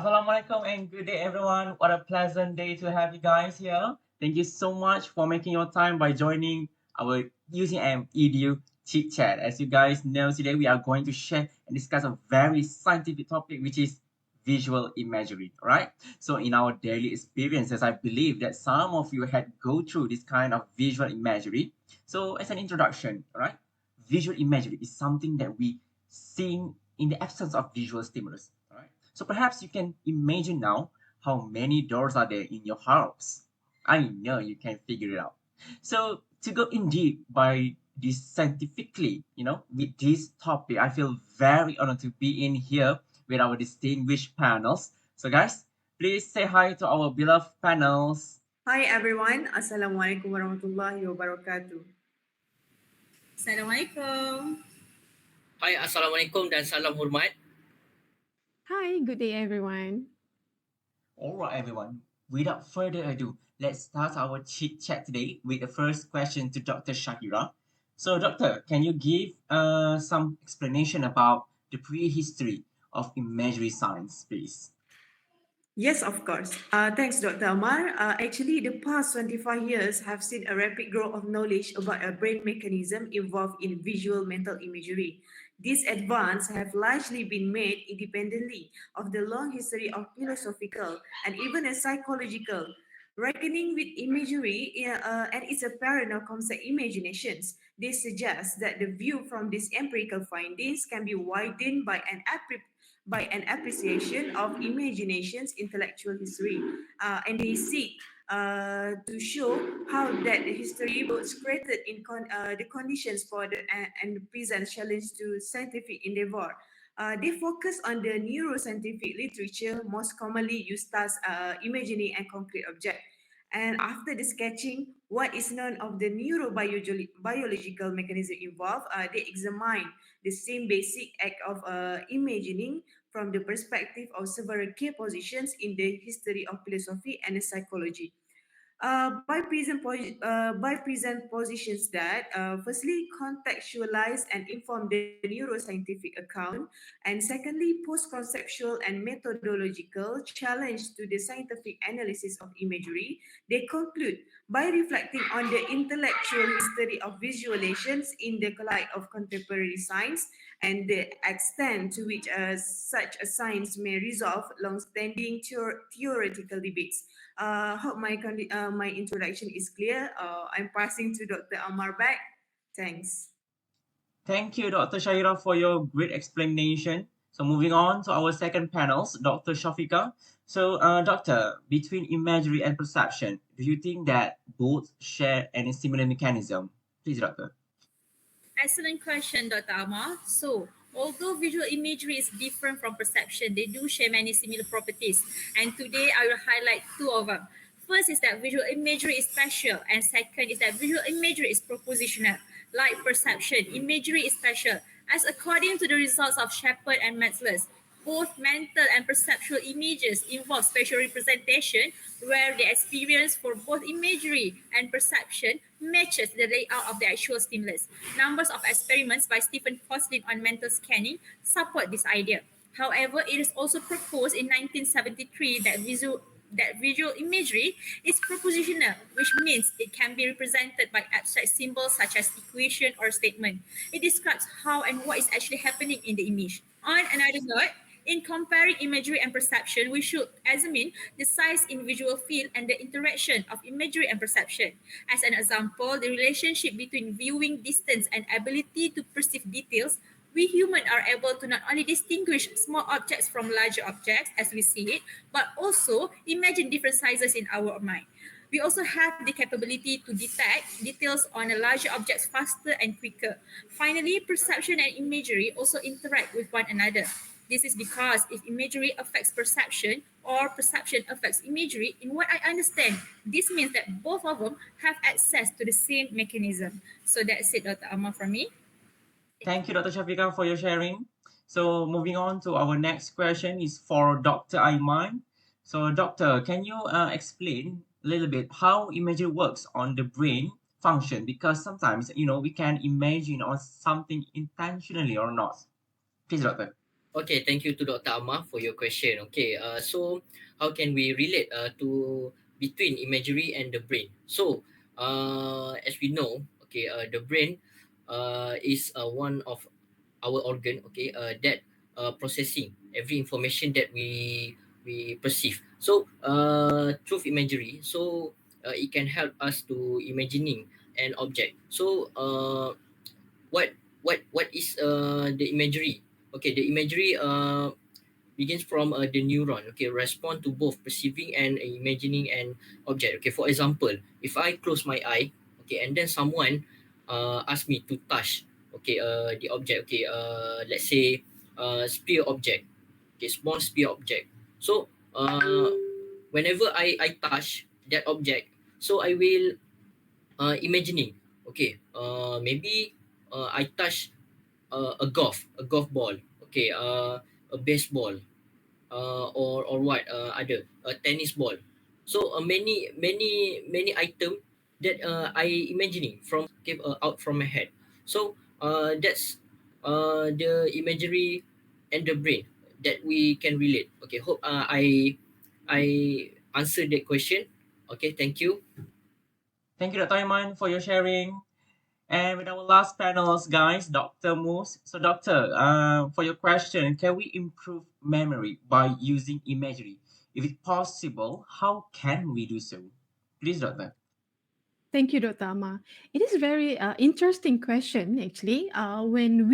Assalamualaikum and good day, everyone. What a pleasant day to have you guys here. Thank you so much for making your time by joining our UCM EDU chit chat. As you guys know, today we are going to share and discuss a very scientific topic, which is visual imagery. All right. So, in our daily experiences, I believe that some of you had go through this kind of visual imagery. So, as an introduction, all right, visual imagery is something that we seeing in the absence of visual stimulus. All right. So perhaps you can imagine now how many doors are there in your house. I know you can figure it out. So to go in deep by this scientifically, with this topic, I feel very honored to be in here with our distinguished panels. So guys, please say hi to our beloved panels. Hi everyone, Assalamualaikum warahmatullahi wabarakatuh. Assalamualaikum. Hai, Assalamualaikum dan salam hormat. Hi, good day everyone. All right, everyone. Without further ado, let's start our chit chat today with the first question to Dr. Shakira. So, Doctor, can you give some explanation about the prehistory of imagery science, please? Yes, of course. Thanks, Dr. Amar. Actually, the past 25 years have seen a rapid growth of knowledge about a brain mechanism involved in visual mental imagery. These advances have largely been made independently of the long history of philosophical and even a psychological reckoning with imagery and its apparent or concept imaginations. This suggests that the view from these empirical findings can be widened by an appreciation of imagination's intellectual history, and they seek to show how that history was created in the conditions for the and present challenge to scientific endeavor. They focus on the neuroscientific literature most commonly used as imagining and concrete object. And after the sketching, what is known of the neurobiological mechanism involved, they examine the same basic act of imagining from the perspective of several key positions in the history of philosophy and psychology. By present positions that firstly contextualize and inform the neuroscientific account, and secondly post-conceptual and methodological challenge to the scientific analysis of imagery, they conclude by reflecting on the intellectual history of visualizations in the light of contemporary science and the extent to which such a science may resolve long-standing theoretical debates. Hope my introduction is clear. I'm passing to Dr. Amar back. Thanks. Thank you, Dr. Shaira, for your great explanation. So moving on to our second panels, Dr. Shafika. So, Doctor, between imagery and perception, do you think that both share any similar mechanism? Please, Doctor. Excellent question, Dr. Amar. So, although visual imagery is different from perception, they do share many similar properties. And today I will highlight two of them. First is that visual imagery is spatial, and second is that visual imagery is propositional. Like perception, imagery is spatial, as according to the results of Shepard and Metzler's, both mental and perceptual images involve spatial representation, where the experience for both imagery and perception matches the layout of the actual stimulus. Numbers of experiments by Stephen Foslin on mental scanning support this idea. However, it is also proposed in 1973 that visual imagery is propositional, which means it can be represented by abstract symbols such as equation or statement. It describes how and what is actually happening in the image. On another note, in comparing imagery and perception, we should examine the size in visual field and the interaction of imagery and perception. As an example, the relationship between viewing distance and ability to perceive details, we humans are able to not only distinguish small objects from larger objects as we see it, but also imagine different sizes in our mind. We also have the capability to detect details on a larger objects faster and quicker. Finally, perception and imagery also interact with one another. This is because if imagery affects perception or perception affects imagery, in what I understand, this means that both of them have access to the same mechanism. So that's it, Dr. Amar, from me. Thank you, Dr. Shafika, for your sharing. So moving on to our next question is for Dr. Aiman. So, Doctor, can you explain a little bit how imagery works on the brain function? Because sometimes, we can imagine on something intentionally or not. Please, Doctor. Okay, thank you to Dr. Amar for your question. Okay, so how can we relate to between imagery and the brain? So, as we know, okay, the brain is one of our organ, okay, that processing every information that we perceive. So, through imagery, so it can help us to imagining an object. So, what what is the imagery? Okay, the imagery begins from the neuron, okay, respond to both perceiving and imagining an object. Okay, for example, if I close my eye, okay, and then someone ask me to touch, okay, the object, okay, let's say spear object, okay, small spear object. So whenever I touch that object, so I will imagining, okay, maybe I touch a golf ball, okay, a baseball, or what other a tennis ball. So many item that I imagining from came out from my head. So that's the imagery and the brain that we can relate. Okay, hope I answered that question. Okay, thank you. Thank you, Dr. Aiman, for your sharing. And with our last panels, guys, Dr. Moose. So, Doctor, for your question, can we improve memory by using imagery? If it's possible, how can we do so? Please, Doctor. Thank you, Dr. Ama. It is a very interesting question, actually. When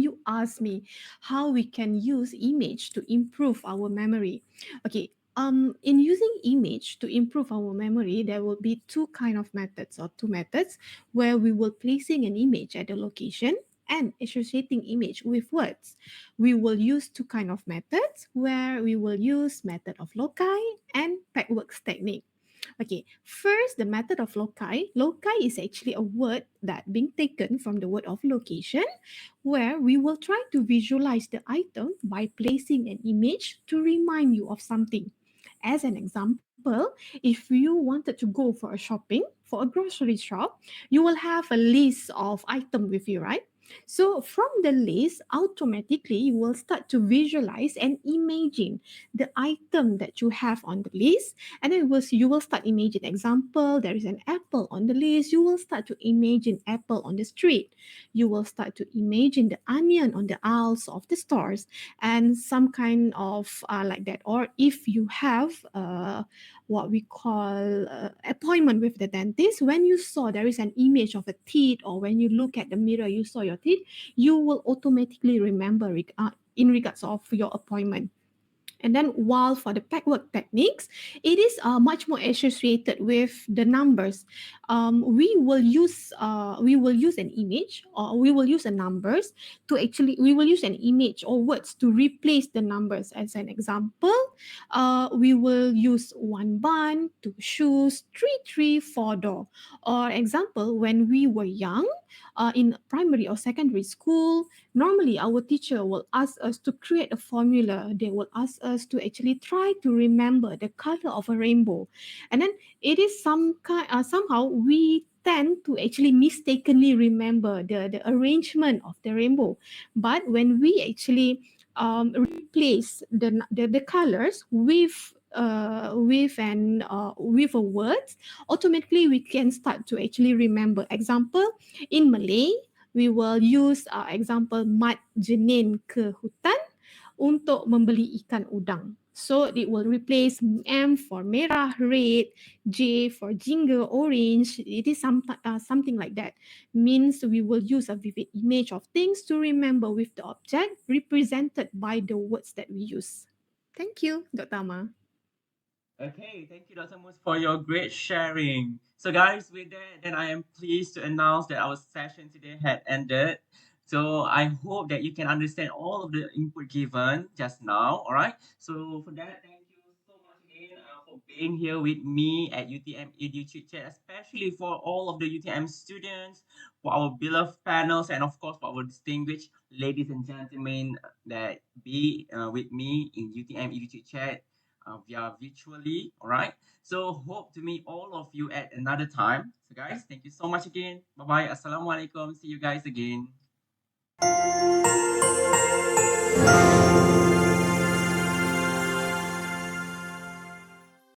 you ask me how we can use image to improve our memory. Okay. In using image to improve our memory, there will be two methods where we will placing an image at a location and associating image with words. We will use two kind of methods where we will use method of loci and packworks technique. Okay, first, the method of loci. Loci is actually a word that being taken from the word of location, where we will try to visualize the item by placing an image to remind you of something. As an example, if you wanted to go for a shopping, for a grocery shop, you will have a list of items with you, right? So from the list, automatically you will start to visualize and imagine the item that you have on the list, and then you will start imagine. Example, there is an apple on the list. You will start to imagine apple on the street. You will start to imagine the onion on the aisles of the stores, and some kind of like that. Or if you have what we call appointment with the dentist, when you saw there is an image of a teeth, or when you look at the mirror you saw your teeth, you will automatically remember in regards of your appointment. And then, while for the packwork techniques, it is much more associated with the numbers. We will use an image, or we will use a numbers to actually, we will use an image or words to replace the numbers. As an example, we will use one bun, two shoes, three tree, four door. Or example, when we were young, in primary or secondary school, normally our teacher will ask us to create a formula. They will ask us to actually try to remember the color of a rainbow, and then it is somehow we tend to actually mistakenly remember the arrangement of the rainbow. But when we actually replace the colors with a word, automatically we can start to actually remember. Example, in Malay, we will use example, mat jenin ke hutan untuk membeli ikan udang. So it will replace M for merah, red, J for jingga, orange. It is something like that. Means we will use a vivid image of things to remember with the object represented by the words that we use. Thank you, Dr. Ama. Okay, thank you, Dr. Moose, for your great sharing. So, guys, with that, then I am pleased to announce that our session today had ended. So, I hope that you can understand all of the input given just now. All right. So, for that, thank you so much again for being here with me at UTM Edu Chit Chat, especially for all of the UTM students, for our beloved panels, and of course for our distinguished ladies and gentlemen that be with me in UTM Edu Chit Chat via virtually. All right. So hope to meet all of you at another time. So guys, thank you so much again. Bye bye. Assalamualaikum. See you guys again.